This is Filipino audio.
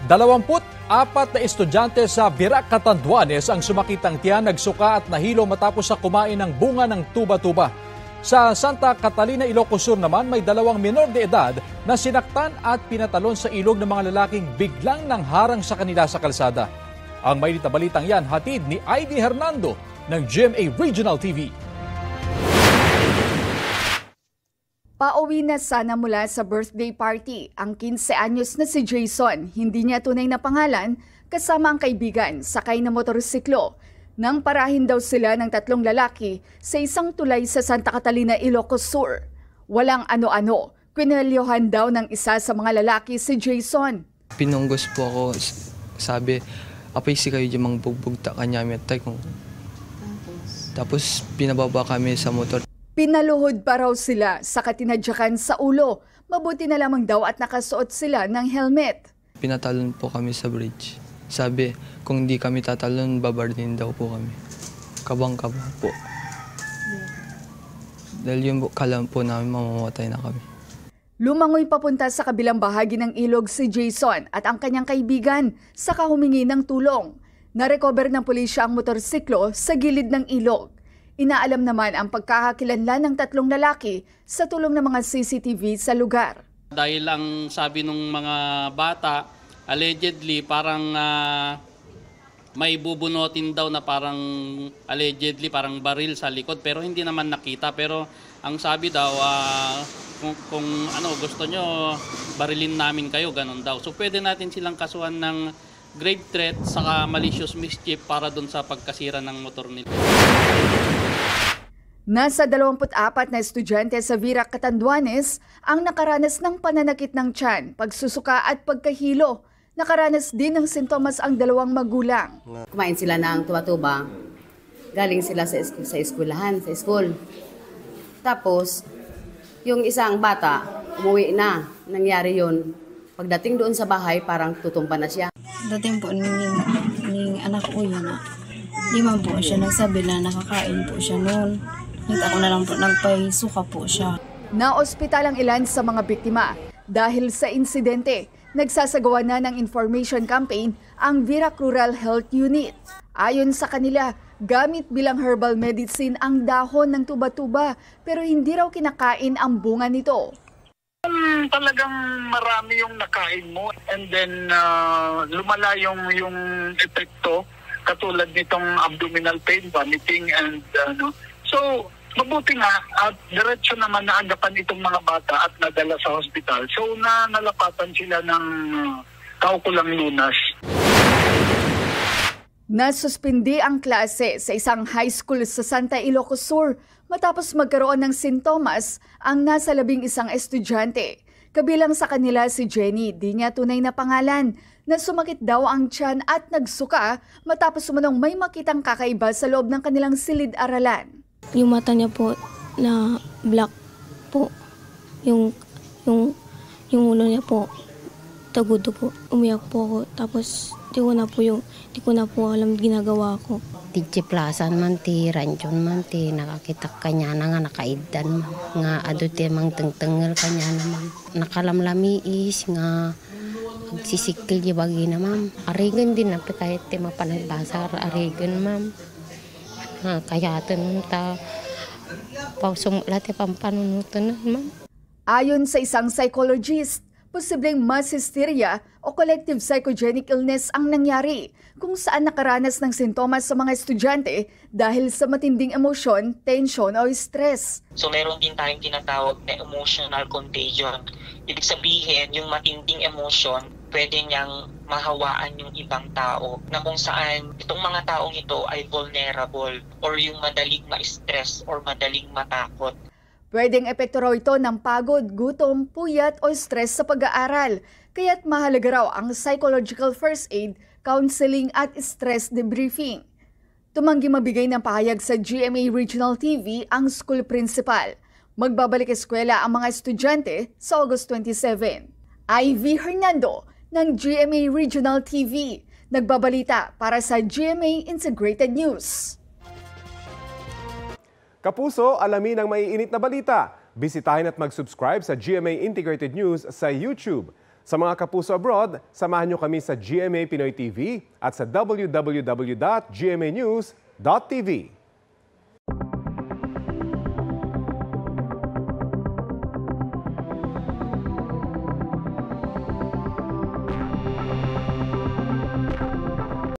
24 na estudyante sa Virac, Catanduanes ang sumakitang tiyan, nagsuka at nahilo matapos sa kumain ng bunga ng tuba-tuba. Sa Santa Catalina, Ilocos Sur naman, may 2 menor de edad na sinaktan at pinatalon sa ilog ng mga lalaking biglang nangharang sa kanila sa kalsada. Ang mainit na balitang yan, hatid ni Ivy Hernando ng GMA Regional TV. Pauwi na sana mula sa birthday party ang 15 anyos na si Jason, hindi niya tunay na pangalan, kasama ang kaibigan, sakay na motorsiklo. Nang parahin daw sila ng 3 lalaki sa isang tulay sa Santa Catalina, Ilocos Sur. Walang ano-ano, kwinalyohan daw ng isa sa mga lalaki si Jason. Pinunggos po ako, sabi, apay si kayo dyan bugbugta kanya metay kung. Tapos pinababa kami sa motor. Pinaluhod pa raw sila sa katinadyakan sa ulo. Mabuti na lamang daw at nakasuot sila ng helmet. Pinatalon po kami sa bridge. Sabi, kung hindi kami tatalon, babardin daw po kami. Kabang-kabang po. Dahil yung kalam po namin, mamamatay na kami. Lumangoy papunta sa kabilang bahagi ng ilog si Jason at ang kanyang kaibigan saka humingi ng tulong. Narecover ng pulisya ang motorsiklo sa gilid ng ilog. Inaalam naman ang pagkakakilanlan ng 3 lalaki sa tulong ng mga CCTV sa lugar. Dahil ang sabi ng mga bata, allegedly parang may bubunutin daw na parang allegedly parang baril sa likod pero hindi naman nakita. Pero ang sabi daw, kung ano gusto nyo, barilin namin kayo, ganun daw. So pwede natin silang kasuhan ng grave threat saka malicious mischief para doon sa pagkasira ng motor nila. Nasa 24 na estudyante sa Virac, Catanduanes ang nakaranas ng pananakit ng tiyan, pagsusuka at pagkahilo. Nakaranas din ng sintomas ang 2 magulang. Kumain sila ng tuba-tuba, galing sila sa eskwelahan, sa school. Tapos, yung isang bata, umuwi na. Nangyari yun. Pagdating doon sa bahay, parang tutumba na siya. Dating po ng anak ko yun na. Di man po siya nagsabi na nakakain po siya noon. Ako na lang po nagpahisuka po siya. Naospital ang ilan sa mga biktima. Dahil sa insidente, nagsasagawa na ng information campaign ang Virac Rural Health Unit. Ayon sa kanila, gamit bilang herbal medicine ang dahon ng tuba-tuba pero hindi raw kinakain ang bunga nito. Talagang marami yung nakain mo and then lumala yung epekto katulad nitong abdominal pain, vomiting and so mabuti nga at diretso naman naagapan itong mga bata at nadala sa hospital. So nalapatan sila ng kaukulang lunas. Nasuspindi ang klase sa isang high school sa Santa Ilocos Sur matapos magkaroon ng sintomas ang nasa 11 estudyante. Kabilang sa kanila si Jenny, di niya tunay na pangalan, na sumakit daw ang tiyan at nagsuka matapos umanong may makitang kakaiba sa loob ng kanilang silid-aralan. Yung mata niya po na black po. Yung ulo niya po tagudo po. Umiyak po ako. Tapos di ko na po alam ginagawa ko. Tijiplasan man ti, ranchon man ti, nakakita kanya na nga nakaidan man. Nga adote mang tengtengel kanya naman. Nakalamlami is nga magsisikil di bagi na ma'am. Arigan din na kahit ti mapanaglasar arigan ma'am. Kaya ta pausumula ti pampanunutan ma'am. Ayon sa isang psychologist, posibleng mass hysteria o collective psychogenic illness ang nangyari kung saan nakaranas ng sintomas sa mga estudyante dahil sa matinding emosyon, tension o stress. So meron din tayong tinatawag na emotional contagion. Ibig sabihin, yung matinding emosyon, pwede niyang mahawaan yung ibang tao na kung saan itong mga taong ito ay vulnerable or yung madaling ma-stress or madaling matakot. Pwedeng epekto raw ito ng pagod, gutom, puyat o stress sa pag-aaral. Kaya't mahalaga raw ang psychological first aid, counseling at stress debriefing. Tumanggi mabigay ng pahayag sa GMA Regional TV ang school principal. Magbabalik eskwela ang mga estudyante sa August 27. Ivy Hernando ng GMA Regional TV. Nagbabalita para sa GMA Integrated News. Kapuso, alamin ang maiinit na balita. Bisitahin at mag-subscribe sa GMA Integrated News sa YouTube. Sa mga kapuso abroad, samahan nyo kami sa GMA Pinoy TV at sa www.gmanews.tv.